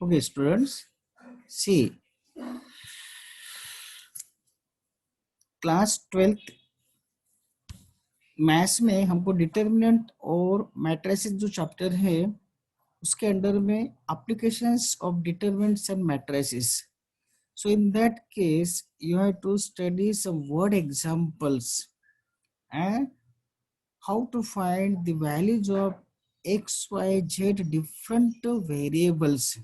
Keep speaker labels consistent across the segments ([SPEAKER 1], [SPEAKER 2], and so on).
[SPEAKER 1] Okay, students, see, class 12th maths में हमको determinant और मैट्रिसेस जो चैप्टर है उसके अंडर में applications of determinants and matrices. So in that case, you have to study some word examples and how to find the values of x, y, z different variables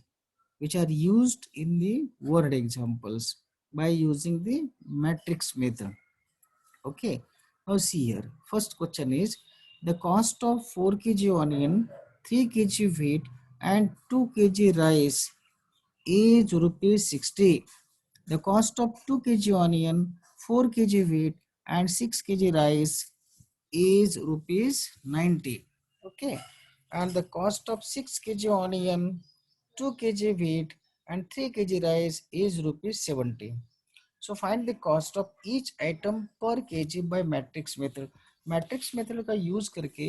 [SPEAKER 1] which are used in the word examples by using the matrix method. Okay, now see here. First question is the cost of 4 kg onion, 3 kg wheat, and 2 kg rice is rupees 60. The cost of 2 kg onion, 4 kg wheat, and 6 kg rice is rupees 90. Okay, and the cost of 6 kg onion, 2 kg wheat, and 3 kg rice is rupees 70. So find the cost of each item per kg by matrix method. Matrix method का use करके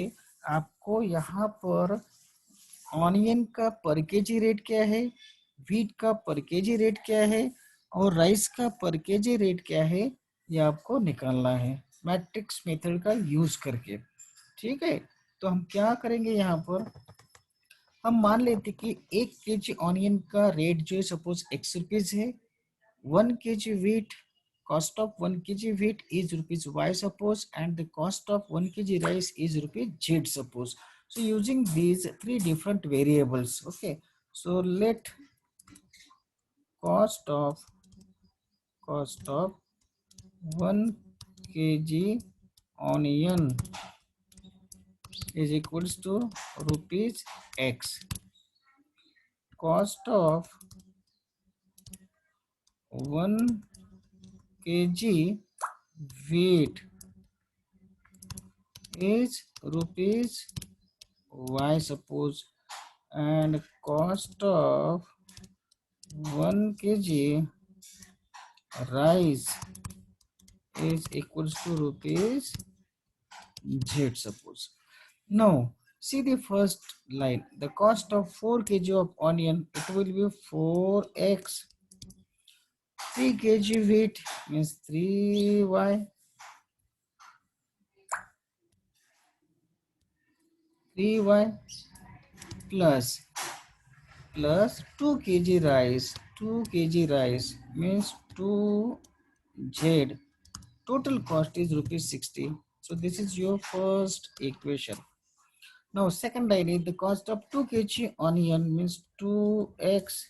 [SPEAKER 1] आपको यहाँ पर onion का पर KG rate क्या है, wheat का पर केजी रेट क्या है और राइस का पर केजी रेट क्या है, ये आपको निकालना है मैट्रिक्स मेथड का यूज करके. ठीक है, तो हम क्या करेंगे, यहाँ पर हम मान लेते कि 1 kg ऑनियन का रेट जो है सपोज x रुपीज है. 1 kg wheat, cost of 1 kg wheat is rupees y suppose, and the cost of 1 kg rice is rupees z suppose. So using these three different variables, okay, so let cost of 1 kg onion is equals to rupees x. Cost of 1 kg wheat is rupees y suppose, and cost of 1 kg rice is equals to rupees z suppose. Now see the first line, the cost of 4 kg of onion, it will be 4x. 3 kg wheat means 3y, 3y plus 2 kg rice, 2 kg rice means 2z. Total cost is rupees 60. So this is your first equation. Now second line is the cost of 2 kg onion means 2x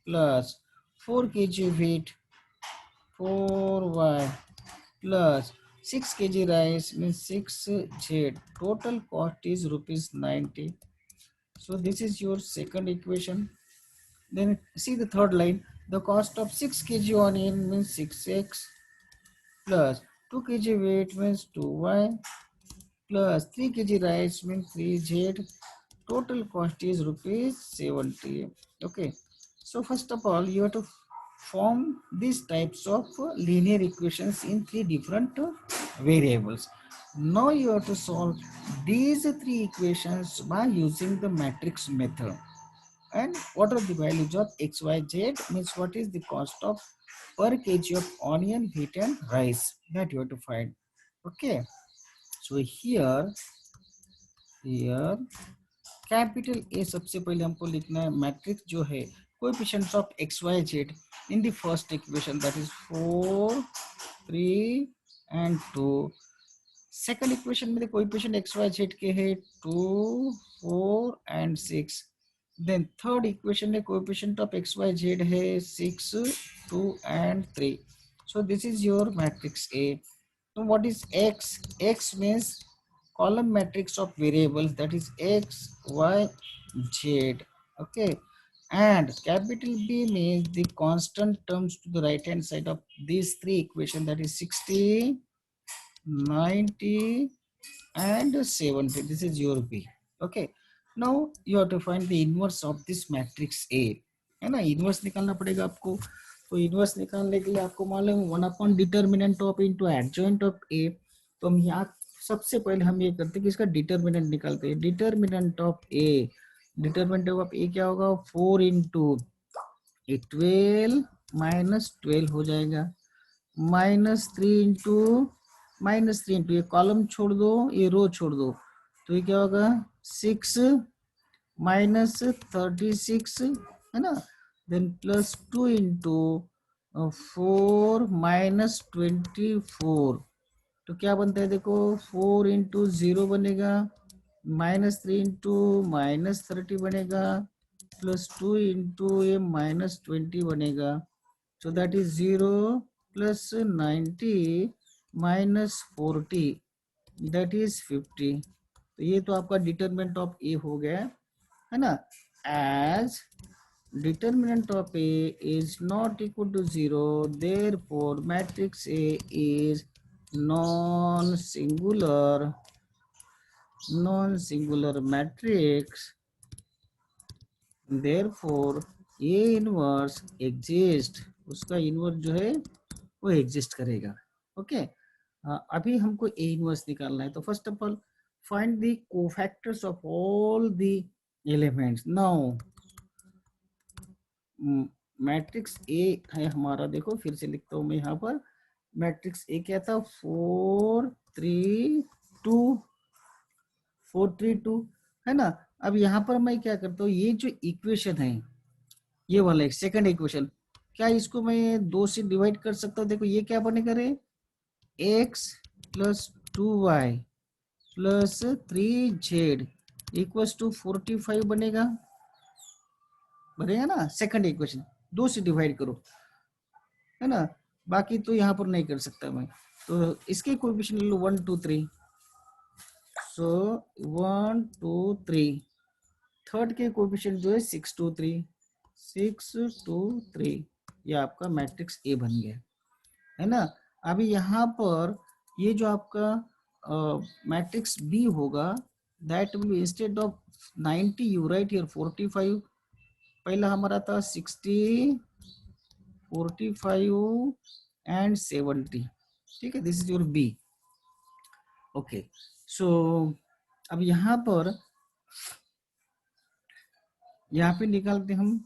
[SPEAKER 1] plus 4 kg wheat, 4y plus 6 kg rice means 6z. Total cost is rupees 90. So this is your second equation. Then see the third line, the cost of 6 kg onion means 6x plus 2 kg wheat means 2y plus 3 kg rice means 3z. Total cost is rupees 70. Okay, so first of all you have to form these types of linear equations in three different variables. Now you have to solve these three equations by using the matrix method. And what are the values of x, y, z means what is the cost of per kg of onion, wheat and rice, that you have to find. Okay, so here capital A सबसे पहले हमको लिखना है, matrix जो है coefficients of X Y Z in the first equation, that is 4 3 and 2. Second equation में coefficient X Y Z के है 2 4 and 6. देन थर्ड इक्वेशन में coefficient of X Y Z है 6 2 and 3. So this is your matrix A. So what is x? X means column matrix of variables, that is x, y, z. Okay, and capital B means the constant terms to the right hand side of these three equations, that is 60, 90 and 70. This is your B. Okay, now you have to find the inverse of this matrix A. है ना, inverse निकालना पड़ेगा आपको. तो inverse निकालने के लिए आपको मालूम है 1 determinant of into adjoint of A. तो हम यहाँ सबसे पहले हम ये करते हैं कि इसका डिटर्मिनेंट निकालते हैं. Determinant of A determinant of A क्या होगा, 4 इंटू 12 माइनस 12 हो जाएगा, -3 इंटू ये कॉलम छोड़ दो, ये रो छोड़ दो, तो ये क्या होगा 6 माइनस 36 है ना, देन +2 इंटू 4 माइनस 24, तो क्या बनता है देखो, 4 इंटू 0 बनेगा, -3 इंटू -30 बनेगा, +2 इंटू ये -20 बनेगा, so that is 0 plus 90 minus 40, that is 50। तो ये तो आपका डिटरमिनेंट ऑफ ए हो गया है ना, as determinant of A is not equal to 0, therefore matrix A is non-singular matrix, therefore A inverse exist, उसका इनवर्स जो है वो एग्जिस्ट करेगा। ओके, अभी हमको ए इनवर्स निकालना है, तो first of all find the cofactors of all the elements. Now matrix A है हमारा, देखो फिर से लिखता हूं मैं यहाँ पर, मैट्रिक्स ए क्या था, 4 3 2 4 3 2 है ना। अब यहाँ पर मैं क्या करता हूँ, ये जो इक्वेशन है ये वाला एक सेकंड इक्वेशन, क्या इसको मैं 2 से डिवाइड कर सकता हूँ। देखो ये क्या बनेगा रे, x plus 2y plus 3z equals to 45 बनेगा ना। सेकंड इक्वेशन 2 से डिवाइड करो है ना, बाकी तो यहाँ पर नहीं कर सकता मैं, तो इसके कोएफिशिएंट ले लो 1 2 3, सो 1 2 3, थर्ड के कोएफिशिएंट जो है 6 2 3 6 2 3, ये आपका मैट्रिक्स ए बन गया है ना। अभी यहाँ पर ये जो आपका मैट्रिक्स बी होगा, that will be instead of 90 you right here 45, पहला हमारा था 60 45 एंड 70, ठीक है, this is your B. Okay, so अब यहाँ पे निकालते हम।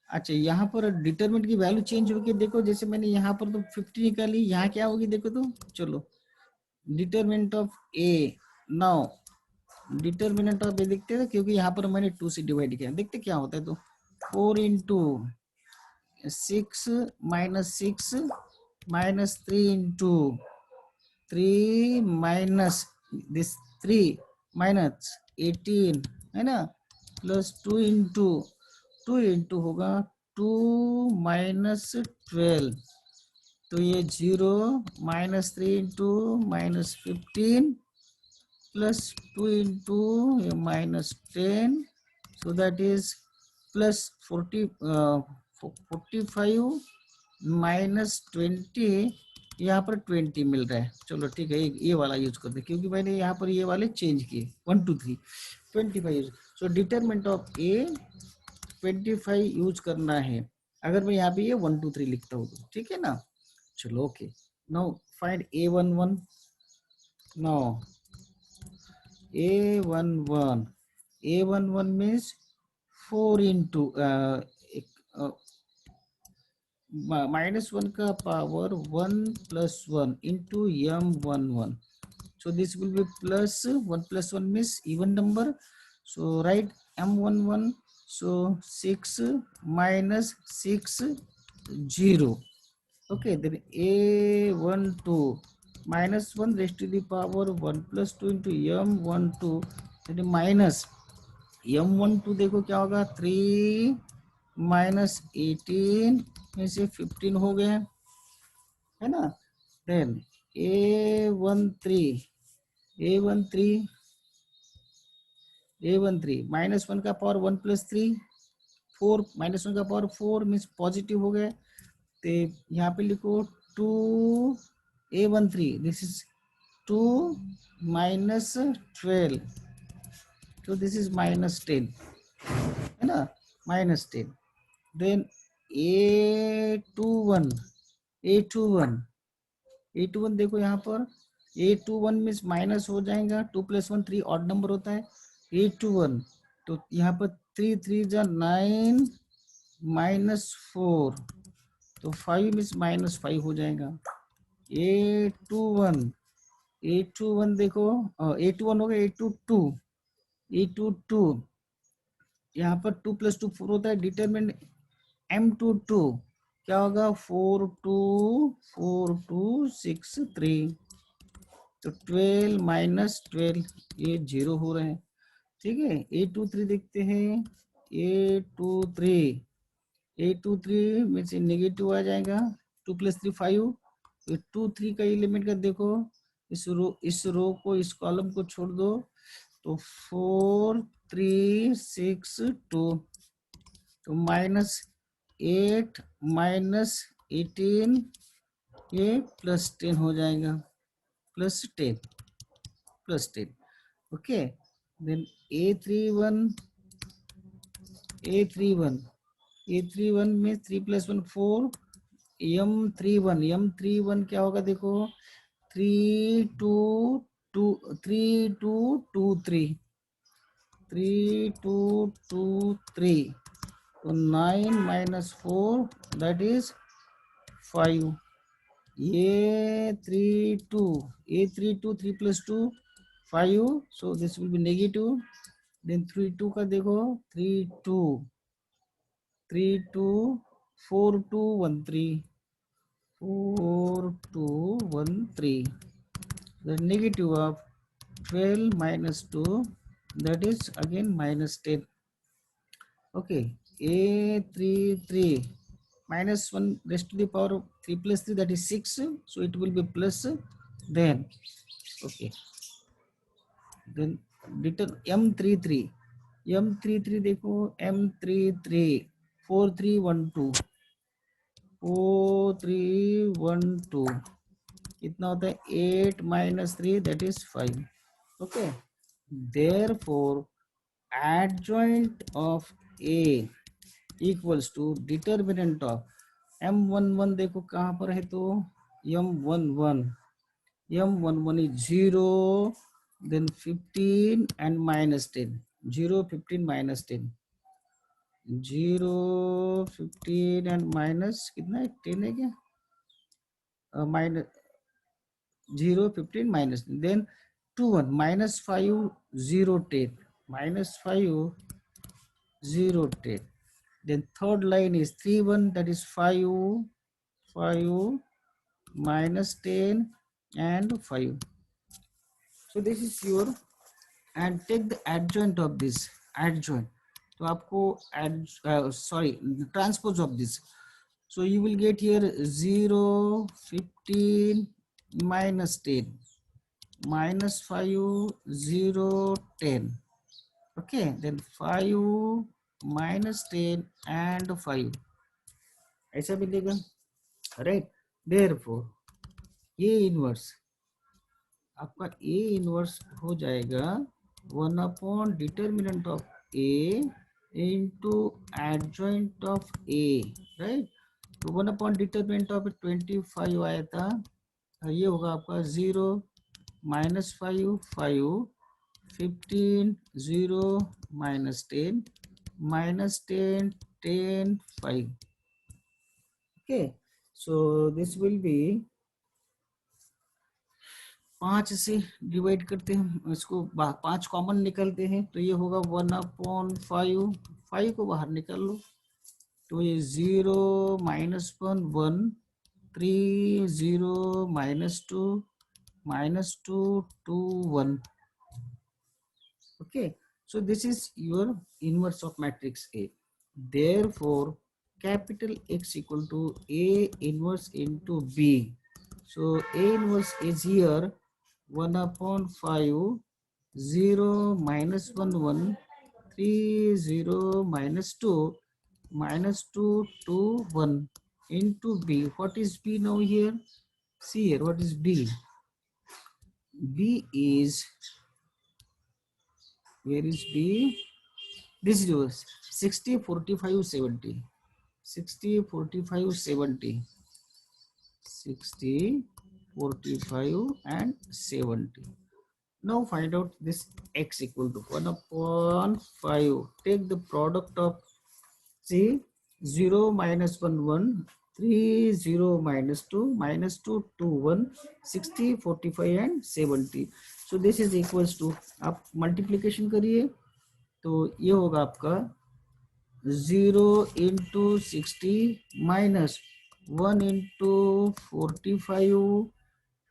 [SPEAKER 1] अच्छा, यहाँ पर डिटरमिनेंट की वैल्यू चेंज होगी, देखो जैसे मैंने यहाँ पर तो 50 निकाली, यहाँ क्या होगी देखो, तो चलो determinant of A, now determinant of A देखते हैं, क्योंकि यहाँ पर मैंने 2 से डिवाइड किया, देखते क्या होता है। तो 4 into 6 minus 3 into 3 minus this 3 minus 18 है ना, प्लस 2 इंटू होगा 2 माइनस 12, तो ये 0 -3 into -15 plus 2 into -10, so that is plus 45 minus 20, यहाँ पर 20 मिल रहा है। चलो ठीक है, ये वाला यूज करते, क्योंकि मैंने यहाँ पर ये वाले चेंज किए 1 2 3 25, सो डिटरमिनेंट ऑफ ए 25 यूज करना है। अगर मैं यहाँ पे ये 1 2 3 लिखता हूँ तो ठीक है ना। चलो okay, now find A11, now A11 means 4 into -1 का power 1 + 1 into M11, so this will be plus 1 + 1 means even number, so write M11, so 6 minus 6 0, okay, then A12 -1 raised to the power 1 + 2 into M12, then minus M12 देखो क्या होगा, 3 minus 18 में से 15 हो गए है ना। देन A13 -1 का पावर 1 + 3 4, -1 का पावर 4 मीन्स पॉजिटिव हो गया, तो यहाँ पे लिखो 2 A13, दिस इज 2 माइनस 12, तो दिस इज -10 है ना, -10। देन A21 देखो यहाँ पर A21 मीन्स माइनस हो जाएगा, 2 + 1 3 ऑड नंबर होता है, A21 तो यहाँ पर 3 3 जा 9 -4, तो 5 मीन्स -5 हो जाएगा। 821 821 देखो 821 हो गया, 822 822, यहाँ पर 2 + 2 4 होता है। डिटरमिनेंट M22 क्या होगा, 424263, तो 12 - 12 ये 0 हो रहे हैं। ठीक है, 823 देखते हैं, 823 823 में से नेगेटिव आ जाएगा, 2 + 3 5, तो 2 3 का एलिमेंट का देखो, इस रो को, इस कॉलम को छोड़ दो, तो 4 3 6 2, तो -8 -18 ये +10 हो जाएगा, +10 ओके। देन A31 में 3 + 1 4, M31 क्या होगा देखो, 3 2 2 3 2 2 3 3 2 2 3, तो 9 - 4 that is 5। A32 3 + 2 5, so this will be negative. Then 3 2 का देखो, 3 2 4 2 1 3 4 2 1 3, the negative of 12 - 2, that is again -10. Okay, A33 -1 raised to the power of 3 + 3, that is 6, so it will be plus, then okay, then M33 देखो, M33 4312 कितना होता है, 8 - 3 that is 5। okay, therefore adjoint of A equals to determinant of M11 देखो कहाँ पर है, तो M11 is 0, then 15 and -10, 0 15 -10, 0 15 and minus कितना है, 10 है क्या, minus 0 15 -10, then 2 1 -5 0 10 -5 0 10, then third line is 3 1, that is 5 -10 and 5. So this is your, and take the adjoint of this, adjoint, तो आपको transpose of this, so you will get here 0 15 -10 -5 0 10, okay, then 5 -10 and 5 ऐसा मिलेगा, right. therefore ये inverse आपका A inverse हो जाएगा 1 / determinant of A into adjoint of A, right. तो 1 / determinant of 25 आया था, ये होगा आपका 0 -5 5 15 0 -10 -10 10 5, okay, so this will be 5 से डिवाइड करते हैं इसको, 5 कॉमन निकलते हैं, तो ये होगा 1/5, 5 को बाहर निकाल लो, तो ये 0 -1 1 3 0 -2 -2 2 1, okay, so this is your inverse of matrix A. Therefore capital X equal to A inverse into B, so A inverse is here 1/5 0 -1 1 3 0 -2 -2 2 1 into B. What is B now here? See here, what is B? B is, where is B? This is yours, 60 45 70, 60 45 70, 60 45 and 70. Now find out this x equal to 1 upon 5. Take the product of see 0 minus 1 1, 3 0 minus 2 minus 2 2 1, 60 45 and 70. So this is equals to आप multiplication करिए तो ये होगा आपका 0 into 60 minus 1 into 45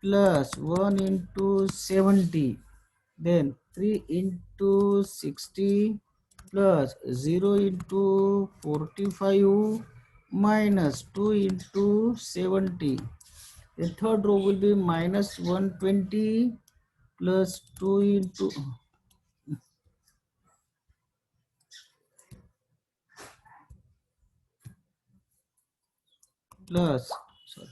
[SPEAKER 1] plus 1 into 70, then 3 into 60 plus 0 into 45 minus 2 into 70. The third row will be minus 120 plus 2 into plus sorry,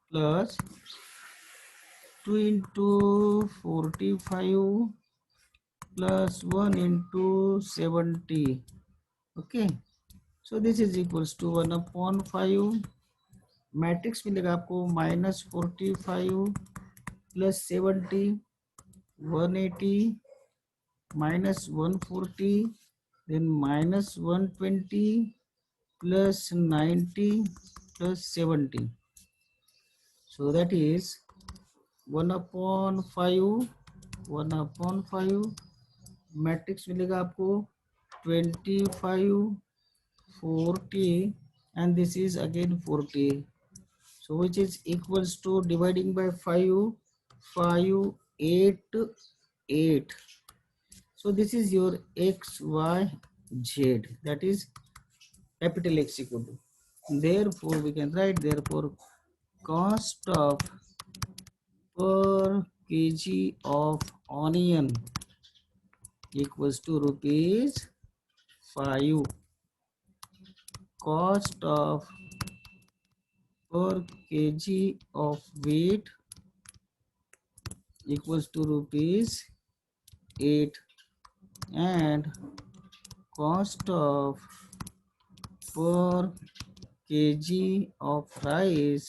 [SPEAKER 1] plus 2 into 45 plus 1 into 70. Okay, so this is equals to 1 upon 5. Matrix मिलेगा आपको -45 plus 70 180 -140 then -120 plus 90 plus 70. So that is 1 upon 5 matrix मिलेगा आपको 25 40 and this is again 40. So which is equals to dividing by 5 5 8 8. So this is your x y z, that is capital X equal to. Therefore we can write therefore cost of per kg of onion equals to rupees 5. Cost of per kg of wheat equals to rupees 8 and cost of per kg of rice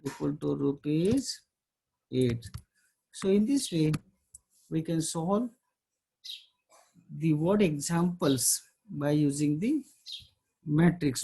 [SPEAKER 1] equal to rupees 8. So in this way we can solve the word examples by using the matrix.